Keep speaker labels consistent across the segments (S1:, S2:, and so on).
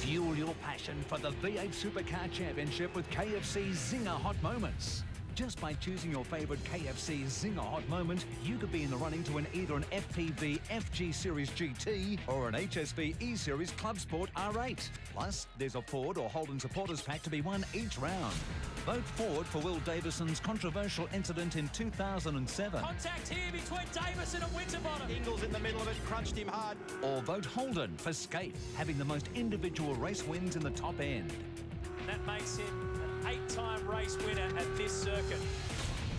S1: Fuel your passion for the V8 Supercar Championship with KFC Zinger Hot Moments. Just by choosing your favourite KFC Zinger Hot Moment, you could be in the running to win either an FPV FG Series GT or an HSV E-Series Club Sport R8. Plus, there's a Ford or Holden supporters pack to be won each round. Vote Ford for Will Davison's controversial incident in 2007.
S2: Contact here between Davison and Winterbottom.
S3: Ingles in the middle of it, crunched him hard.
S1: Or vote Holden for Scaife, having the most individual race wins in the top end.
S2: That makes him an 8-time race winner at this circuit.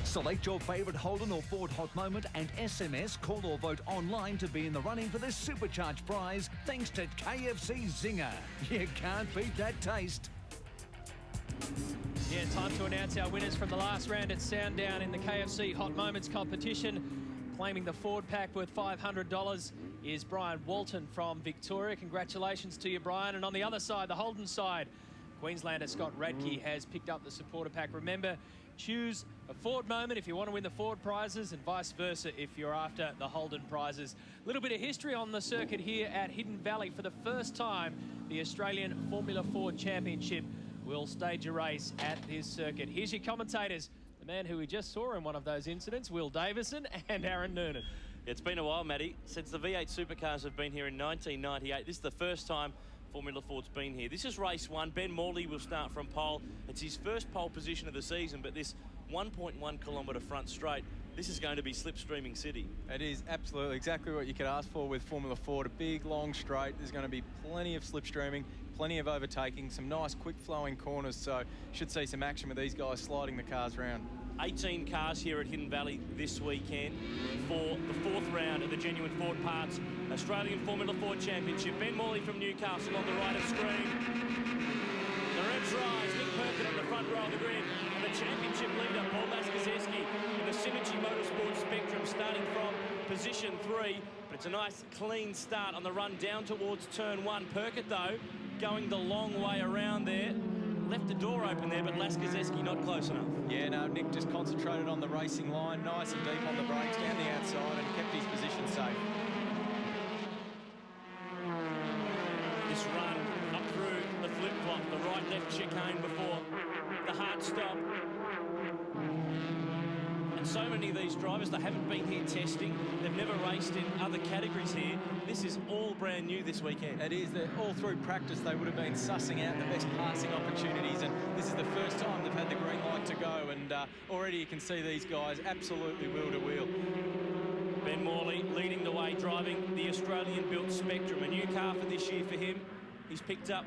S1: Select your favourite Holden or Ford Hot Moment and SMS, call or vote online to be in the running for this supercharged prize thanks to KFC Zinger. You can't beat that taste.
S2: Yeah, time to announce our winners from the last round at Sandown in the KFC Hot Moments competition. Claiming the Ford pack worth $500 is Brian Walton from Victoria. Congratulations to you, Brian. And on the other side, the Holden side, Queenslander Scott Radke has picked up the supporter pack. Remember, choose a Ford moment if you want to win the Ford prizes and vice versa if you're after the Holden prizes. A little bit of history on the circuit here at Hidden Valley. For the first time, the Australian Formula Ford Championship will stage a race at this circuit. Here's your commentators, the man who we just saw in one of those incidents, Will Davison and Aaron Noonan.
S4: It's been a while, Matty, since the V8 supercars have been here in 1998. This is the first time Formula Ford's been here. This is race one. Ben Morley will start from pole. It's his first pole position of the season, but this 1.1 kilometre front straight, this is going to be slipstreaming city.
S5: It is absolutely exactly what you could ask for with Formula Ford. A big, long straight. There's going to be plenty of slipstreaming, plenty of overtaking, some nice, quick-flowing corners, so should see some action with these guys sliding the cars around. 18
S4: cars here at Hidden Valley this weekend for the fourth round of the Genuine Ford Parts Australian Formula Ford Championship. Ben Morley from Newcastle on the right of screen. The revs rise. Nick Perkin on the front row of the grid. And the championship leader, Paul Laskazeski, in the Synergy Motorsport Spectrum, starting from position 3. But it's a nice, clean start on the run down towards turn 1. Perkett, though, going the long way around there. Left the door open there, but Laskazeski not close enough.
S5: Yeah, no, Nick just concentrated on the racing line, nice and deep on the brakes, down the outside, and kept his position safe.
S4: This run up through the flip-flop, the right-left chicane before the hard stop. And so many of these drivers, they haven't been here testing. They've never raced in other categories here. This is all brand new this weekend.
S5: It is. All through practice, they would have been sussing out the best passing opportunities, and this is the first time they've had the green light to go, and already you can see these guys absolutely wheel to wheel.
S4: Ben Morley leading the way, driving the Australian-built Spectrum, a new car for this year for him. He's picked up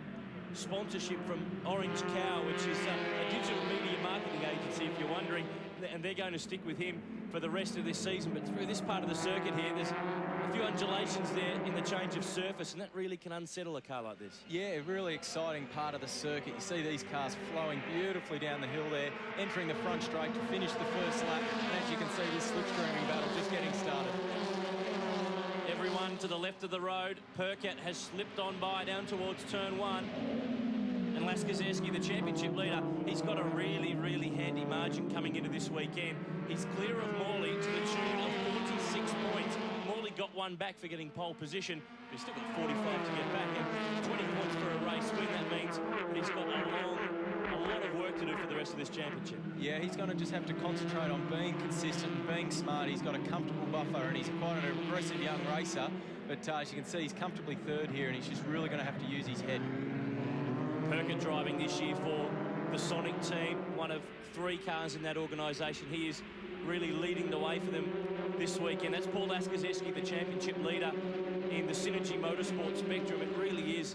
S4: sponsorship from Orange Cow, which is a digital media marketing agency, if you're wondering, and they're going to stick with him for the rest of this season. But through this part of the circuit here, there's a few undulations there in the change of surface, and that really can unsettle a car like this.
S5: Yeah, a really exciting part of the circuit. You see these cars flowing beautifully down the hill there, entering the front straight to finish the first lap, and as you can see, this slipstreaming battle just getting started.
S4: Everyone to the left of the road. Perkett has slipped on by down towards turn 1. And Laskazeski, the championship leader, he's got a really, really handy margin coming into this weekend. He's clear of Morley to the tune of 46 points. Morley got one back for getting pole position, but he's still got 45 to get back, and 20 points for a race win. That means that he's got a lot of work to do for the rest of this championship.
S5: Yeah, he's going to just have to concentrate on being consistent and being smart. He's got a comfortable buffer, and he's quite an aggressive young racer, but as you can see, he's comfortably third here, and he's just really going to have to use his head.
S4: Perkett driving this year for the Sonic team, one of 3 cars in that organisation. He is really leading the way for them this weekend. That's Paul Laskazeski, the championship leader in the Synergy Motorsport Spectrum. It really is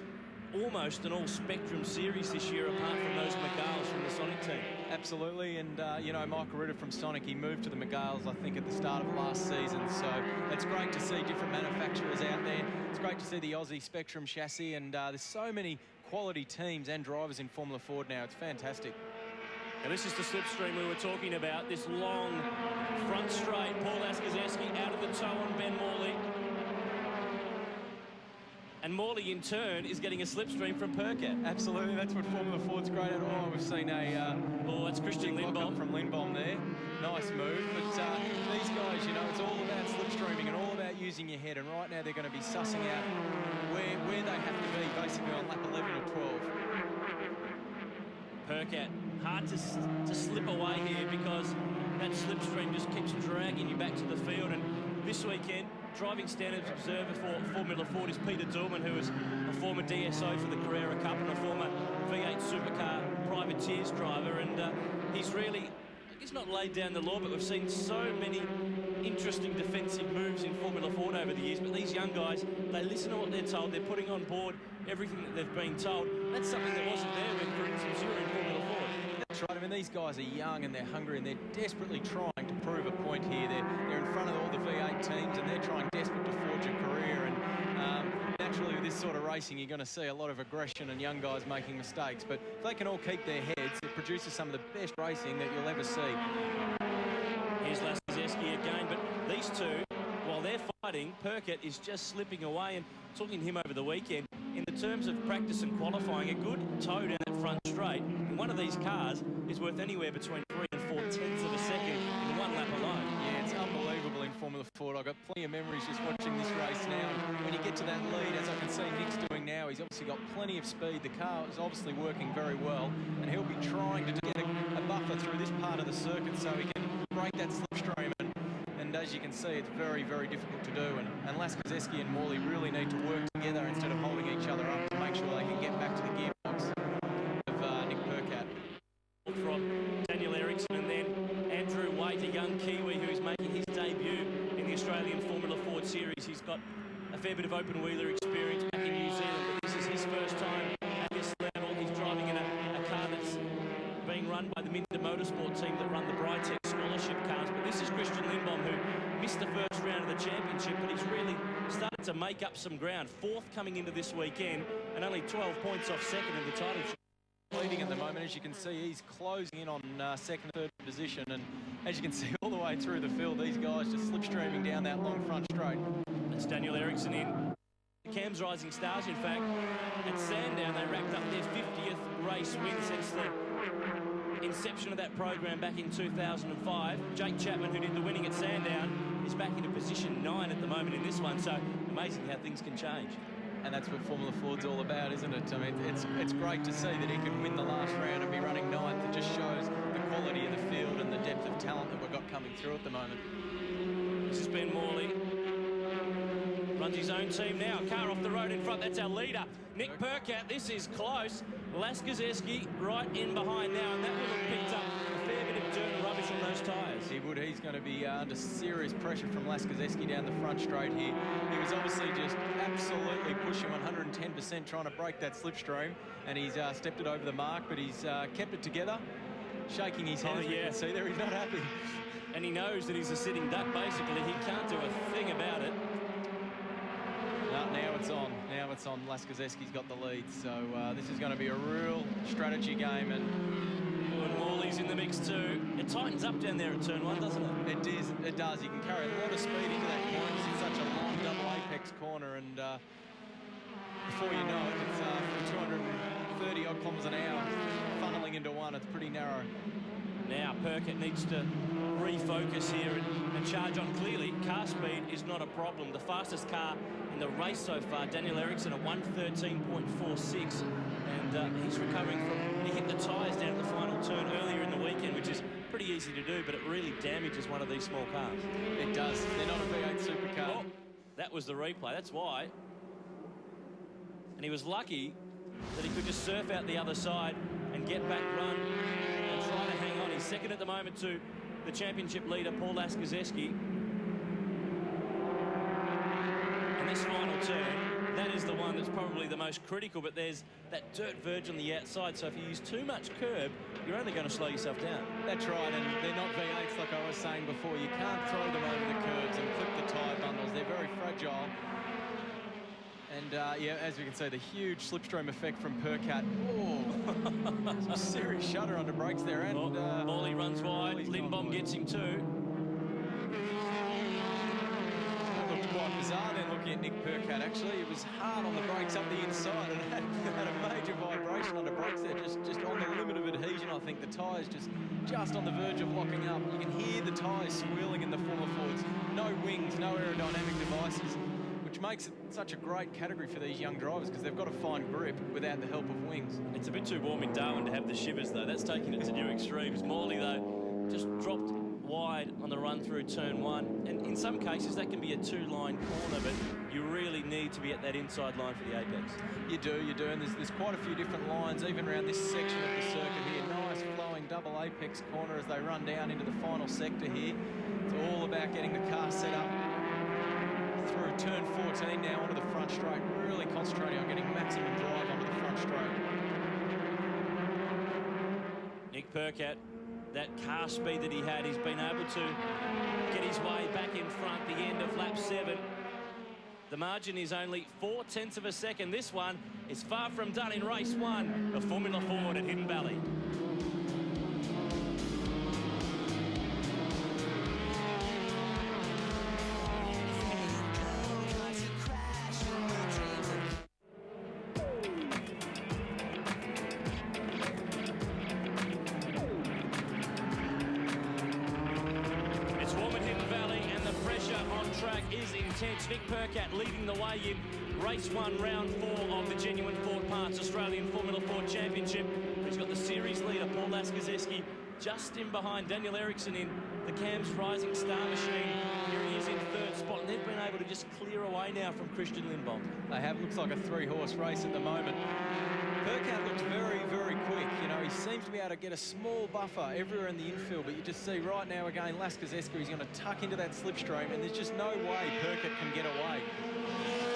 S4: almost an all-Spectrum series this year, apart from those McGales from the Sonic team.
S5: Absolutely, and you know, Michael Ritter from Sonic, he moved to the McGales, I think, at the start of last season, so it's great to see different manufacturers out there. It's great to see the Aussie Spectrum chassis, and there's so many quality teams and drivers in Formula Ford now. It's fantastic.
S4: And this is the slipstream we were talking about, this long front straight. Paul Laskazeski out of the toe on Ben Morley. And Morley, in turn, is getting a slipstream from Perkett.
S5: Absolutely, that's what Formula Ford's great at. Oh, we've seen
S4: that's Christian Lindbaum
S5: from Lindbaum there. Nice move. But these guys, you know, it's all about slipstreaming and all about using your head. And right now they're going to be sussing out where they have to be, basically on lap 11 or 12.
S4: Percat. Hard to slip away here because that slipstream just keeps dragging you back to the field. And this weekend, driving standards observer for Formula Ford is Peter Dillman, who is a former DSO for the Carrera Cup and a former V8 Supercar privateers driver. And he's really, I guess, not laid down the law, but we've seen so many interesting defensive moves in Formula Ford over the years. But these young guys, they listen to what they're told. They're putting on board everything that they've been told. That's something that wasn't there when, for instance, you were in Formula Ford.
S5: That's right. I mean, these guys are young and they're hungry and they're desperately trying to prove a point here. They're in front of all the V8 teams and they're trying desperate to forge a career. And naturally, with this sort of racing, you're going to see a lot of aggression and young guys making mistakes. But if they can all keep their heads, it produces some of the best racing that you'll ever see.
S4: Here's Laskazeski again, but these two, while they're fighting, Percat is just slipping away. And talking to him over the weekend, in the terms of practice and qualifying, a good toe down that front straight in one of these cars is worth anywhere between 3 and 4 tenths of a second in one lap alone.
S5: Yeah, it's unbelievable in Formula Ford. I've got plenty of memories just watching this race now. When you get to that lead, as I can see Nick's doing now, he's obviously got plenty of speed. The car is obviously working very well, and he'll be trying to get a buffer through this part of the circuit so he can break that slipstream. And as you can see, it's very, very difficult to do. And Laskazeski and Morley really need to work together instead of holding each other up to make sure they can get back to the gearbox of Nick Percat.
S4: From Daniel Ericsson, and then Andrew Waite, a young Kiwi who's making his debut in the Australian Formula Ford Series. He's got a fair bit of open-wheeler experience back in New Zealand, but this is his first time at this level. He's driving in a car that's being run by the Minter Motorsport team that run the Britec scholarship cars. But this is Christian Lindblom, who missed the first round of the championship, but he's really started to make up some ground. Fourth coming into this weekend, and only 12 points off second in the title.
S5: Leading at the moment, as you can see, he's closing in on second and third position, and as you can see all the way through the field, these guys just slipstreaming down that long front straight.
S4: That's Daniel Ericsson in. Cam's Rising Stars, in fact, at Sandown, they racked up their 50th race win since the inception of that program back in 2005. Jake Chapman, who did the winning at Sandown, is back into position 9 at the moment in this one, so amazing how things can change.
S5: And that's what Formula Ford's all about, isn't it? I mean, it's great to see that he can win the last round and be running 9th. It just shows the quality of the field and the depth of talent that we've got coming through at the moment.
S4: This is Ben Morley. Runs his own team now. Car off the road in front. That's our leader, Nick Percat. This is close. Laskazeski right in behind now, and that would have picked up a fair bit of dirt and rubbish on those tyres.
S5: He would. He's going to be under serious pressure from Laskazeski down the front straight here. He was obviously just absolutely pushing 110%, trying to break that slipstream, and he's stepped it over the mark, but he's kept it together, shaking his head.
S4: Oh, yeah.
S5: See there, he's not happy.
S4: And he knows that he's a sitting duck, basically. He can't do a thing about it.
S5: Now it's on. Now it's on. Laskazeski's got the lead, so this is going to be a real strategy game. And
S4: Morley's in the mix too. It tightens up down there at turn 1, doesn't it?
S5: It does. It does. You can carry a lot of speed into that corner. It's such a long double apex corner, and before you know it, it's 230 odd kilometres an hour funneling into one. It's pretty narrow.
S4: Now Percat needs to refocus here and charge on. Clearly, car speed is not a problem. The fastest car in the race so far, Daniel Ericsson at 113.46, and he's recovering from, he hit the tyres down at the final turn earlier in the weekend, which is pretty easy to do, but it really damages one of these small cars.
S5: It does. They're not a V8 supercar.
S4: Oh, that was the replay. That's why. And he was lucky that he could just surf out the other side and get back run and try to hang on. He's second at the moment to the championship leader, Paul Laskazeski. And this final turn, that is the one that's probably the most critical, but there's that dirt verge on the outside, so if you use too much curb, you're only going to slow yourself down.
S5: That's right, and they're not V8s like I was saying before. You can't throw them over the curbs and clip the tyre bundles. They're very fragile. And, yeah, as we can see, the huge slipstream effect from Percat. Oh, some serious shudder under brakes there. And
S4: Morley runs wide. Lindblom gets him too.
S5: That looked quite bizarre then, looking at Nick Percat, actually. It was hard on the brakes up the inside and had a major vibration under brakes there, just on the limit of adhesion. I think the tyres just on the verge of locking up. You can hear the tyres squealing in the Formula Fords. No wings, no aerodynamic devices, which which makes it such a great category for these young drivers because they've got to find grip without the help of wings.
S4: It's a bit too warm in Darwin to have the shivers, though. That's taking it to new extremes. Morley, though, just dropped wide on the run through turn one. And in some cases, that can be a two-line corner, but you really need to be at that inside line for the apex.
S5: You do. And there's quite a few different lines, even around this section of the circuit here. Nice flowing double apex corner as they run down into the final sector here. It's all about getting the car set up through turn 14 now onto the front straight, really concentrating on getting maximum drive onto the front straight.
S4: Nick Percat, that car speed that he had, he's been able to get his way back in front the end of lap 7. The margin is only 0.4 of a second. This one is far from done in race 1 of Formula Ford at Hidden Valley. Nick Percat leading the way in race 1, round 4 of the Genuine Ford Parts Australian Formula Ford Championship. He's got the series leader, Paul Laskazeski, just in behind Daniel Ericsson in the Cam's Rising Star machine. Here he is in 3rd spot, and they've been able to just clear away now from Christian Lindbaum.
S5: They have. Looks like a 3-horse race at the moment. Percat looks very, very quick. You know, he seems to be able to get a small buffer everywhere in the infield, but you just see right now again, Laskazeski is going to tuck into that slipstream, and there's just no way Percat can get away.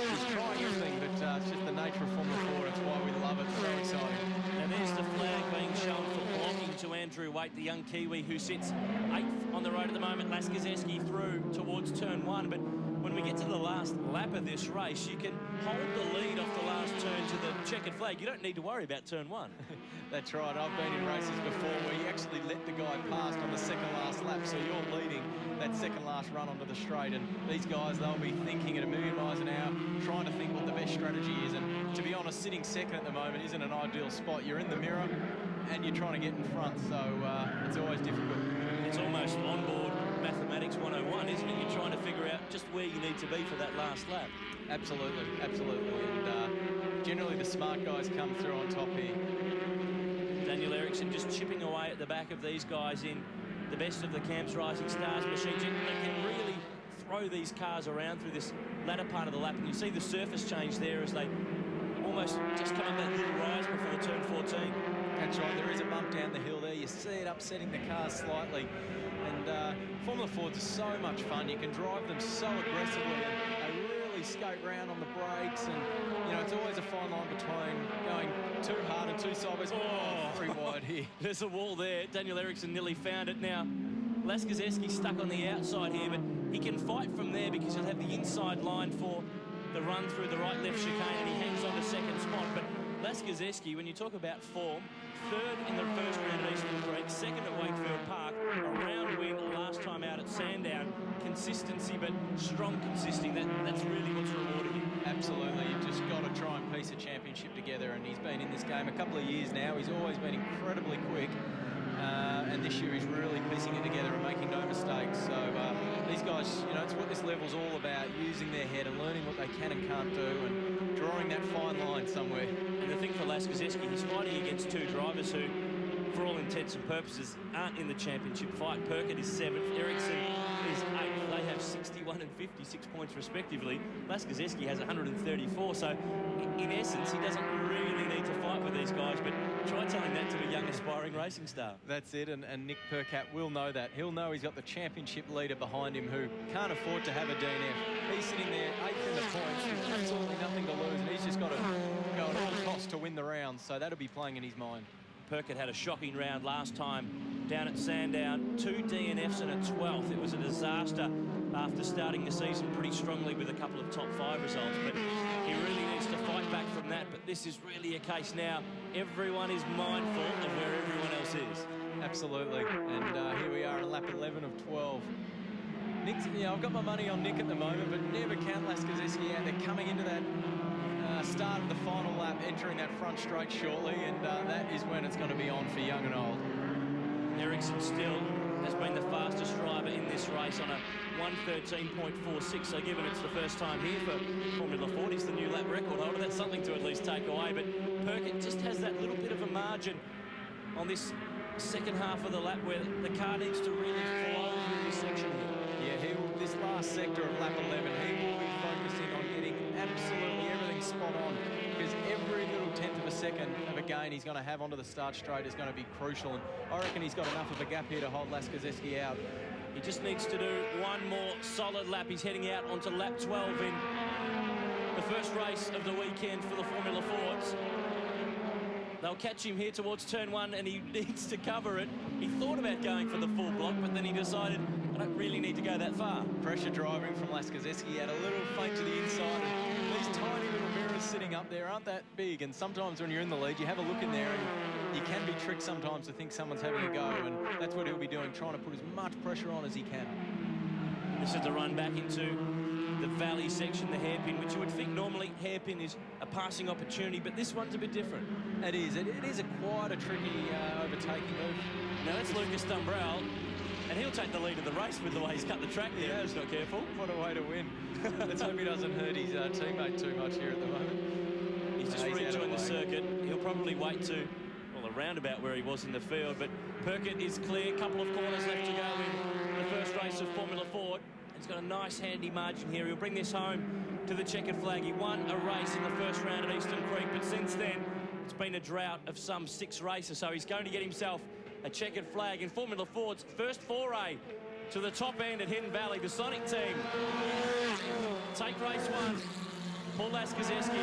S5: He's trying everything, but it's just the nature of Formula Ford. It's why we love it. So exciting.
S4: And there's the flag being shown for blocking to Andrew Waite, the young Kiwi who sits 8th on the road at the moment. Laskazeski through towards turn 1, but when we get to the last lap of this race, you can hold the lead off the last turn to the checkered flag. You don't need to worry about turn 1.
S5: That's right. I've been in races before where you actually let the guy past on the second last lap, so you're leading that second last run onto the straight, and these guys, they'll be thinking at 1,000,000 miles an hour, trying to think what the best strategy is. And to be honest, sitting second at the moment isn't an ideal spot. You're in the mirror and you're trying to get in front, so it's always difficult.
S4: It's almost onboard mathematics 101, isn't it? You're trying to figure out just where you need to be for that last lap.
S5: Absolutely. And generally the smart guys come through on top here.
S4: Daniel Ericsson just chipping away at the back of these guys in the best of the Cam's Rising Stars machines. They can really throw these cars around through this latter part of the lap, and you see the surface change there as they almost just come up that little rise before turn 14.
S5: That's right, there is a bump down the hill there. You see it upsetting the car slightly. And Formula Fords are so much fun. You can drive them so aggressively, and they really skate round on the brakes. And, you know, it's always a fine line between going too hard and too sideways. Oh, very wide here.
S4: There's a wall there. Daniel Ericsson nearly found it. Now, Laskazeski stuck on the outside here, but he can fight from there because he'll have the inside line for the run through the right-left chicane, and he hangs on to second spot. But Laskazeski, when you talk about form, 3rd in the first round at Eastern Creek, 2nd at Wakefield Park, a round win last time out at Sandown. Consistency, but strong consisting. That's really what's rewarded him.
S5: Absolutely. You've just got to try and piece a championship together, and he's been in this game a couple of years now. He's always been incredibly quick, and this year he's really piecing it together and making no mistakes. So these guys, you know, it's what this level's all about, using their head and learning what they can and can't do and drawing that fine line somewhere.
S4: And the thing for Laskazeski, he's fighting against 2 drivers who, for all intents and purposes, aren't in the championship fight. Percat is 7th, Ericsson is 8th. They have 61 and 56 points respectively. Laskazeski has 134, so in essence, he doesn't really need to fight with these guys, but try telling that to a young aspiring racing star.
S5: That's it, and Nick Percat will know that. He'll know he's got the championship leader behind him who can't afford to have a DNF. He's sitting there 8th in the points with absolutely nothing to lose, and he's just got to go at all costs to win the round, so that'll be playing in his mind.
S4: Percat had a shocking round last time down at Sandown. 2 DNFs and a 12th. It was a disaster after starting the season pretty strongly with a couple of top 5 results, but he really needs to fight back from that. But this is really a case now. Everyone is mindful of where everyone else is.
S5: Absolutely. And here we are in lap 11 of 12. Nick's, you know, I've got my money on Nick at the moment, but never count Laskazeski out. They're coming into that start of the final lap, entering that front straight shortly, and that is when it's going to be on for young and old.
S4: Ericsson still has been the fastest driver in this race on a 1:13.46. So given it's the first time here for Formula Ford, he's the new lap record holder. That's something to at least take away. But Perkett just has that little bit of a margin on this second half of the lap where the car needs to really flow through this section here.
S5: Yeah, this last sector of lap 11, he will be focusing on getting absolutely everything spot on, because every little tenth of a second of a gain he's going to have onto the start straight is going to be crucial, and I reckon he's got enough of a gap here to hold Laskazeski out.
S4: He just needs to do one more solid lap. He's heading out onto lap 12 in the first race of the weekend for the Formula Fords. They'll catch him here towards turn 1, and he needs to cover it. He thought about going for the full block, but then he decided, I don't really need to go that far.
S5: Pressure driving from Laskazeski, had a little feint to the inside. And these tiny little mirrors sitting up there aren't that big, and sometimes when you're in the lead, you have a look in there, and you can be tricked sometimes to think someone's having a go, and that's what he'll be doing, trying to put as much pressure on as he can.
S4: This is the run back into the valley section, the hairpin, which you would think normally hairpin is a passing opportunity, but this one's a bit different.
S5: It is. It is quite a tricky overtaking move.
S4: Now that's Lucas Dumbrell, and he'll take the lead of the race with the way he's cut the track there. Yeah, he's not careful.
S5: What a way to win. Let's hope he doesn't hurt his teammate too much here at the moment.
S4: He's just rejoined the circuit. He'll probably wait to, well, the roundabout where he was in the field, but Perkett is clear. Couple of corners left to go in the first race of Formula Ford. He's got a nice handy margin here. He'll bring this home to the checkered flag. He won a race in the first round at Eastern Creek, but since then it's been a drought of some 6 races, so he's going to get himself a checkered flag in Formula Ford's first foray to the top end at Hidden Valley. The Sonic team take race 1. Paul Laskazeski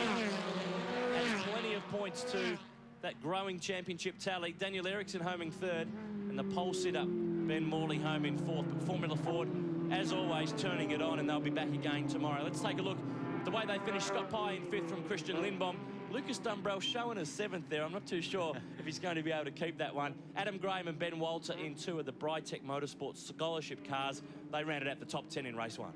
S4: adds plenty of points to that growing championship tally. Daniel Eriksson homing 3rd, and the pole sitter Ben Morley home in 4th. But Formula Ford, as always, turning it on, and they'll be back again tomorrow. Let's take a look at the way they finished. Scott Pye in 5th from Christian Lindbaum. Lucas Dumbrell showing us 7th there. I'm not too sure if he's going to be able to keep that one. Adam Graham and Ben Walter in 2 of the Britec Motorsports scholarship cars. They rounded out the top 10 in race 1.